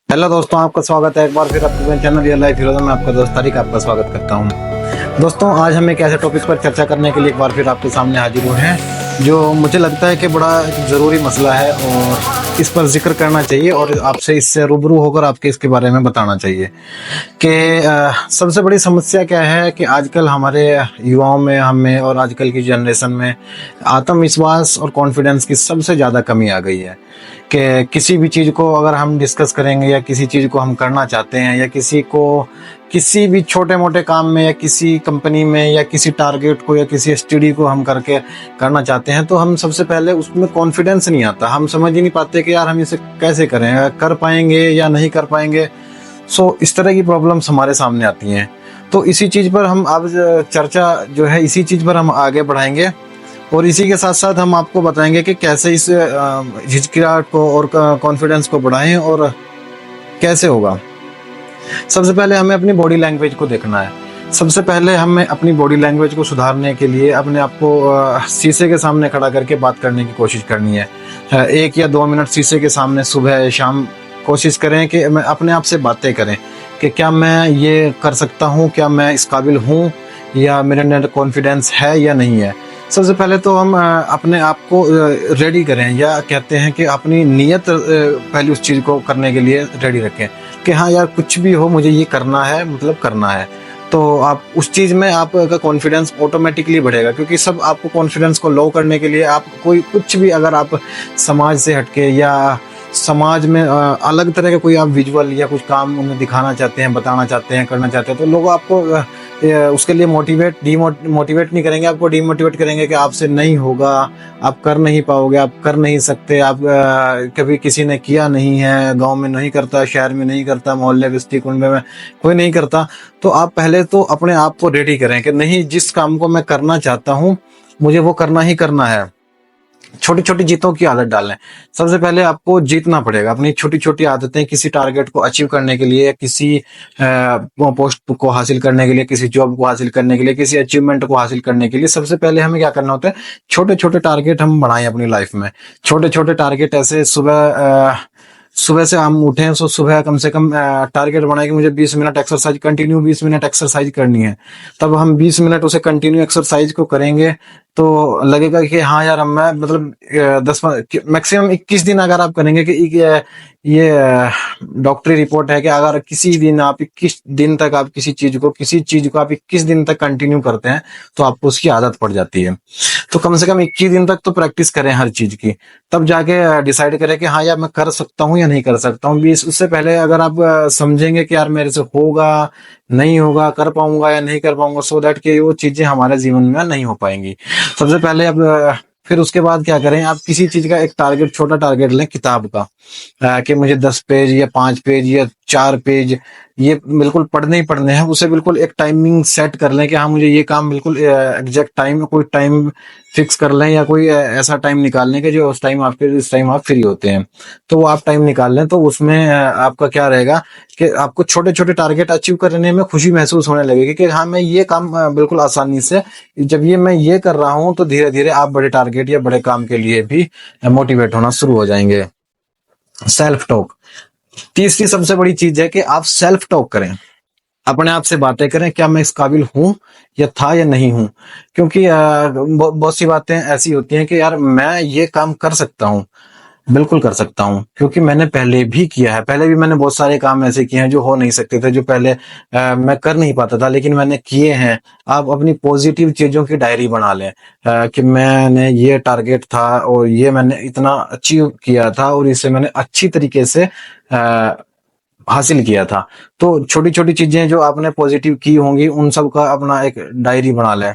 Hello दोस्तों, आपका स्वागत है एक बार फिर अपने चैनल रियल लाइफ हीरोज में। आपका दोस्त तारिक आपका स्वागत करता हूं। दोस्तों, आज हम एक ऐसे टॉपिक पर चर्चा करने के लिए एक बार फिर आपके सामने हाजिर हुए हैं जो मुझे लगता है कि बड़ा एक ज़रूरी मसला है और इस पर जिक्र करना चाहिए और आपसे इससे रूबरू होकर आपके इसके बारे में बताना चाहिए कि सबसे बड़ी समस्या क्या है कि आजकल हमारे युवाओं में, हम में और आजकल की जनरेशन में आत्मविश्वास और कॉन्फिडेंस की सबसे ज़्यादा कमी आ गई है कि किसी भी चीज़ को अगर हम डिस्कस करेंगे या किसी चीज़ को हम करना चाहते हैं या किसी भी छोटे मोटे काम में या किसी कंपनी में या किसी टारगेट को या किसी स्टडी को हम करके करना चाहते हैं, तो हम सबसे पहले उसमें कॉन्फिडेंस नहीं आता। हम समझ ही नहीं पाते कि यार हम इसे कैसे करें, कर पाएंगे या नहीं कर पाएंगे। इस तरह की प्रॉब्लम्स हमारे सामने आती हैं। तो इसी चीज़ पर हम अब चर्चा जो है इसी चीज़ पर हम आगे बढ़ाएंगे और इसी के साथ साथ हम आपको बताएंगे कि कैसे इस झिझकियाहट को और कॉन्फिडेंस को बढ़ाएं और कैसे होगा। सबसे पहले हमें अपनी बॉडी लैंग्वेज को देखना है। सबसे पहले हमें अपनी बॉडी लैंग्वेज को सुधारने के लिए अपने आप को शीशे के सामने खड़ा करके बात करने की कोशिश करनी है। 1 या 2 मिनट शीशे के सामने सुबह या शाम कोशिश करें कि मैं अपने आप से बातें करें कि क्या मैं ये कर सकता हूँ, क्या मैं इस काबिल हूँ या मेरे अंदर कॉन्फिडेंस है या नहीं है। सबसे पहले तो हम अपने आप को रेडी करें, या कहते हैं कि अपनी नीयत पहले उस चीज़ को करने के लिए रेडी रखें कि हाँ यार, कुछ भी हो मुझे ये करना है, मतलब करना है। तो आप उस चीज़ में आपका कॉन्फिडेंस ऑटोमेटिकली बढ़ेगा, क्योंकि सब आपको कॉन्फिडेंस को लो करने के लिए आप कुछ भी अगर आप समाज से हटके या समाज में अलग तरह का कोई आप विजुअल या कुछ काम उन्हें दिखाना चाहते हैं, बताना चाहते हैं, करना चाहते हैं, तो लोग आपको उसके लिए मोटिवेट नहीं करेंगे, आपको डीमोटिवेट करेंगे कि आपसे नहीं होगा, आप कर नहीं पाओगे, आप कर नहीं सकते, आप कभी किसी ने किया नहीं है, गांव में नहीं करता, शहर में नहीं करता, मोहल्ले बस्ती कुंबे में कोई नहीं करता। तो आप पहले तो अपने आप को रेडी करें कि नहीं, जिस काम को मैं करना चाहता हूँ मुझे वो करना ही करना है। छोटी छोटी जीतों की आदत डालें। सबसे पहले आपको जीतना पड़ेगा। अपनी छोटी छोटी आदतें किसी टारगेट को अचीव करने के लिए या किसी पोस्ट को हासिल करने के लिए, किसी जॉब को हासिल करने के लिए, किसी अचीवमेंट को हासिल करने के लिए सबसे पहले हमें क्या करना होता है, छोटे छोटे टारगेट हम बनाएं अपनी लाइफ में। छोटे छोटे टारगेट ऐसे सुबह से हम उठें तो सुबह कम से कम टारगेट बनाए कि मुझे 20 minute exercise, continue 20 minute exercise करनी है। तब हम 20 मिनट उसे कंटिन्यू एक्सरसाइज को करेंगे तो लगेगा कि हाँ यार, हम मैं मतलब 10 मैक्सिमम 21 दिन अगर आप करेंगे कि ये डॉक्टरी रिपोर्ट है कि अगर किसी दिन आप 21 दिन तक आप किसी चीज को आप 21 दिन तक कंटिन्यू करते हैं तो आपको उसकी आदत पड़ जाती है। तो कम से कम 21 दिन तक तो प्रैक्टिस करें हर चीज की, तब जाके डिसाइड करें कि हाँ यार मैं कर सकता हूँ या नहीं कर सकता हूँ। 20 उससे पहले अगर आप समझेंगे कि यार मेरे से होगा नहीं होगा, कर पाऊंगा या नहीं कर पाऊंगा, सो दैट कि वो चीजें हमारे जीवन में नहीं हो पाएंगी। सबसे पहले अब फिर उसके बाद क्या करें, आप किसी चीज का एक टारगेट, छोटा टारगेट लें किताब का, कि मुझे 10 पेज या 5 पेज या 4 पेज ये बिल्कुल पढ़ने ही पढ़ने हैं। उसे बिल्कुल एक टाइमिंग सेट कर लें कि हाँ मुझे ये काम बिल्कुल एग्जैक्ट टाइम, कोई टाइम फिक्स कर लें या कोई ऐसा टाइम निकाल लें कि जो उस टाइम इस टाइम आप फ्री होते हैं, तो वो आप टाइम निकाल लें। तो उसमें आपका क्या रहेगा कि आपको छोटे छोटे टारगेट अचीव करने में खुशी महसूस होने लगेगी कि हाँ मैं ये काम बिल्कुल आसानी से, जब मैं ये कर रहा हूँ तो धीरे धीरे आप बड़े टारगेट या बड़े काम के लिए भी मोटिवेट होना शुरू हो जाएंगे। सेल्फ टॉक, तीसरी सबसे बड़ी चीज है कि आप सेल्फ टॉक करें, अपने आप से बातें करें, क्या मैं इस काबिल हूं या था या नहीं हूं। क्योंकि बहुत सी बातें ऐसी होती हैं कि यार मैं ये काम कर सकता हूं, बिल्कुल कर सकता हूं, क्योंकि मैंने पहले भी किया है। पहले भी मैंने बहुत सारे काम ऐसे किए हैं जो हो नहीं सकते थे, जो पहले मैं कर नहीं पाता था, लेकिन मैंने किए हैं। आप अपनी पॉजिटिव चीजों की डायरी बना लें कि मैंने ये टारगेट था और ये मैंने इतना अचीव किया था और इसे मैंने अच्छी तरीके से हासिल किया था। तो छोटी छोटी चीजें जो आपने पॉजिटिव की होंगी उन सब का अपना एक डायरी बना लें।